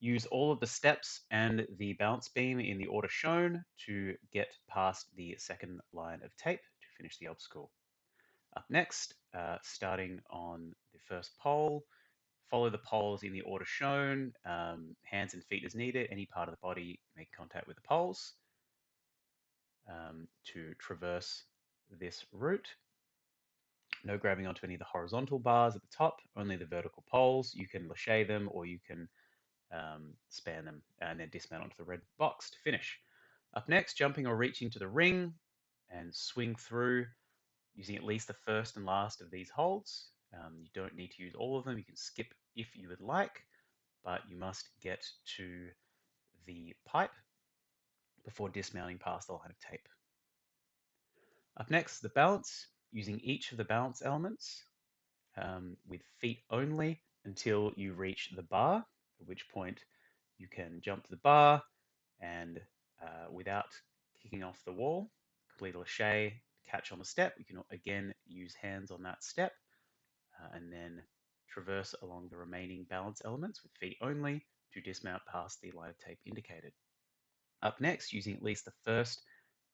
Use all of the steps and the balance beam in the order shown to get past the second line of tape to finish the obstacle. Up next, starting on the first pole, follow the poles in the order shown, hands and feet as needed, any part of the body make contact with the poles to traverse this route. No grabbing onto any of the horizontal bars at the top, only the vertical poles. You can lâcher them or you can span them and then dismount onto the red box to finish. Up next, jumping or reaching to the ring and swing through using at least the first and last of these holds. You don't need to use all of them. You can skip if you would like, but you must get to the pipe before dismounting past the line of tape. Up next, the balance, using each of the balance elements with feet only until you reach the bar, at which point you can jump to the bar and without kicking off the wall, complete a lâcher, catch on the step. You can again use hands on that step and then traverse along the remaining balance elements with feet only to dismount past the line of tape indicated. Up next, using at least the first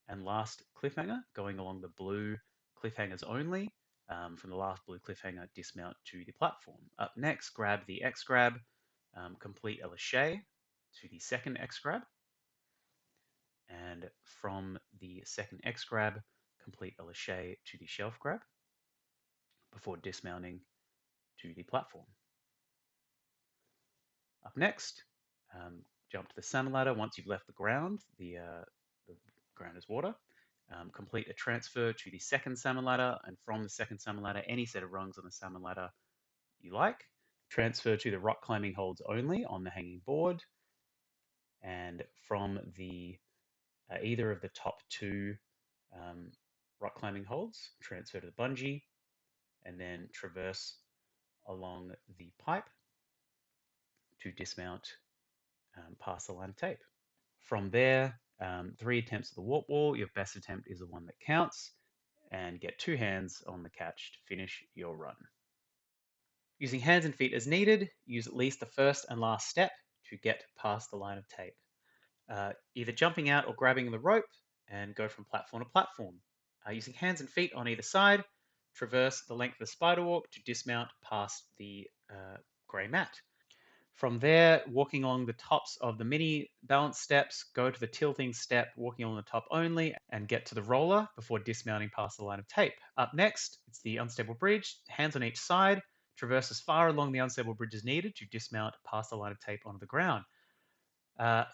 and last cliffhanger, going along the blue cliffhangers only. From the last blue cliffhanger, dismount to the platform. Up next, grab the X grab, complete a lâcher to the second X grab, and from the second X grab, complete a lâcher to the shelf grab before dismounting to the platform. Up next, jump to the salmon ladder. Once you've left the ground, the ground is water. Complete a transfer to the second salmon ladder, and from the second salmon ladder, any set of rungs on the salmon ladder you like. Transfer to the rock climbing holds only on the hanging board, and from the either of the top two rock climbing holds, transfer to the bungee, and then traverse along the pipe to dismount past the line of tape. From there, 3 attempts at the warp wall. Your best attempt is the one that counts, and get 2 hands on the catch to finish your run. Using hands and feet as needed, use at least the first and last step to get past the line of tape. Either jumping out or grabbing the rope and go from platform to platform. Using hands and feet on either side, traverse the length of the spider walk to dismount past the grey mat. From there, walking along the tops of the mini balance steps, go to the tilting step, walking along the top only, and get to the roller before dismounting past the line of tape. Up next, it's the unstable bridge, hands on each side, traverse as far along the unstable bridge as needed to dismount past the line of tape onto the ground.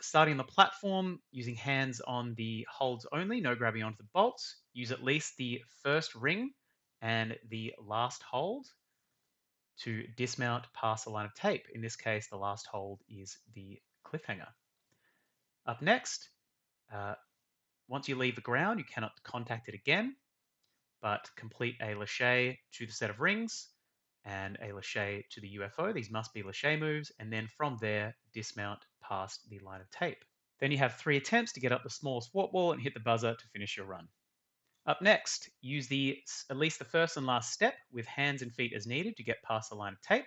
Starting on the platform, using hands on the holds only, no grabbing onto the bolts. Use at least the first ring and the last hold to dismount past the line of tape. In this case, the last hold is the cliffhanger. Up next, once you leave the ground, you cannot contact it again, but complete a lâcher to the set of rings and a lâcher to the UFO. These must be lâcher moves, and then from there, dismount past the line of tape. Then you have 3 attempts to get up the smallest warp wall and hit the buzzer to finish your run. Up next, use at least the first and last step with hands and feet as needed to get past the line of tape.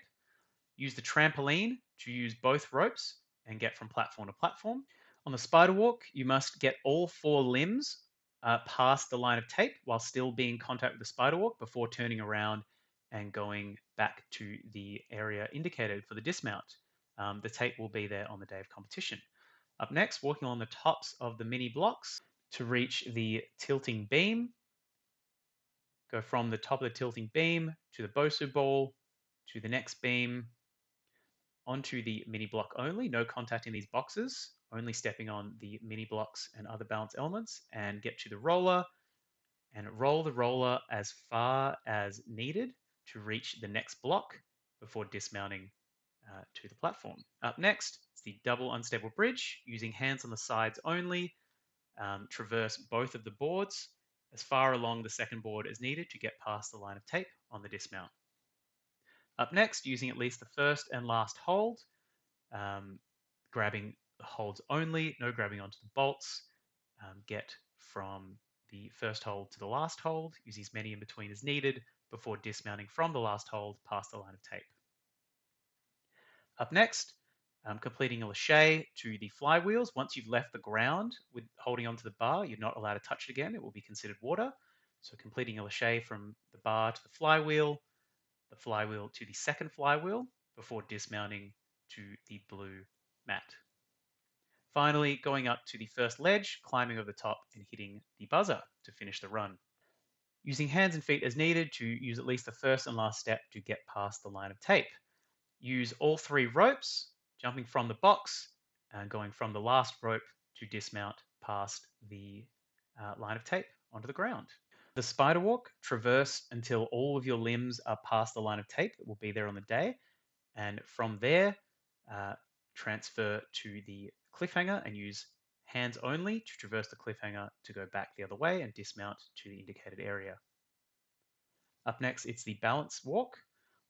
Use the trampoline to use both ropes and get from platform to platform. On the spider walk, you must get all 4 limbs past the line of tape while still being in contact with the spider walk before turning around and going back to the area indicated for the dismount. The tape will be there on the day of competition. Up next, walking along the tops of the mini blocks to reach the tilting beam. Go from the top of the tilting beam to the Bosu ball, to the next beam, onto the mini block only, no contact in these boxes, only stepping on the mini blocks and other balance elements, and get to the roller and roll the roller as far as needed to reach the next block before dismounting to the platform. Up next, it's the double unstable bridge, using hands on the sides only, traverse both of the boards as far along the second board as needed to get past the line of tape on the dismount. Up next, using at least the first and last hold, grabbing the holds only, no grabbing onto the bolts, get from the first hold to the last hold, using as many in between as needed before dismounting from the last hold past the line of tape. Up next, Completing a lâcher to the flywheels. Once you've left the ground with holding onto the bar, you're not allowed to touch it again. It will be considered water. So completing a lâcher from the bar to the flywheel to the second flywheel before dismounting to the blue mat. Finally, going up to the first ledge, climbing over the top and hitting the buzzer to finish the run. Using hands and feet as needed to use at least the first and last step to get past the line of tape. Use all 3 ropes, jumping from the box and going from the last rope to dismount past the line of tape onto the ground. The spider walk, traverse until all of your limbs are past the line of tape that will be there on the day. And from there, transfer to the cliffhanger and use hands only to traverse the cliffhanger to go back the other way and dismount to the indicated area. Up next, it's the balance walk.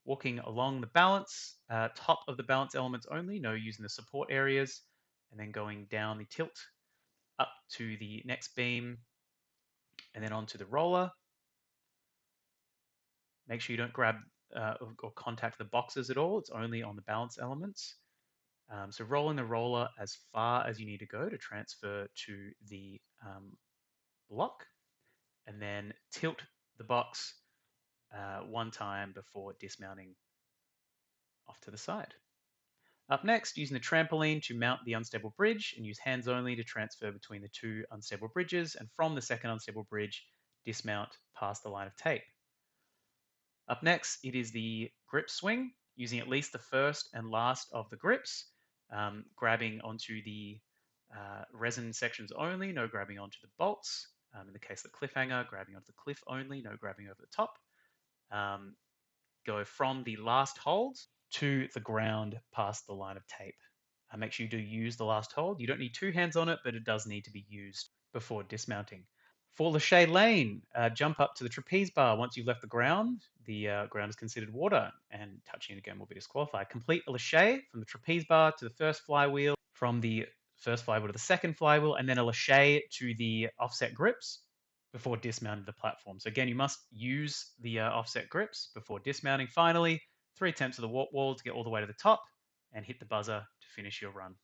Walking along the balance, top of the balance elements only, no using the support areas, and then going down the tilt up to the next beam, and then onto the roller. Make sure you don't grab or contact the boxes at all. It's only on the balance elements. So rolling the roller as far as you need to go to transfer to the block, and then tilt the box one time before dismounting off to the side. Up next, using the trampoline to mount the unstable bridge and use hands only to transfer between the 2 unstable bridges, and from the second unstable bridge, dismount past the line of tape. Up next, it is the grip swing, using at least the first and last of the grips, grabbing onto the resin sections only, no grabbing onto the bolts. In the case of the cliffhanger, grabbing onto the cliff only, no grabbing over the top. Go from the last hold to the ground past the line of tape. Make sure you do use the last hold. You don't need 2 hands on it, but it does need to be used before dismounting. For lâcher lane, jump up to the trapeze bar. Once you've left the ground is considered water, and touching it again will be disqualified. Complete a lâcher from the trapeze bar to the first flywheel, from the first flywheel to the second flywheel, and then a lâcher to the offset grips before dismounting the platform. So again, you must use the offset grips before dismounting. Finally, 3 attempts of the warp wall to get all the way to the top and hit the buzzer to finish your run.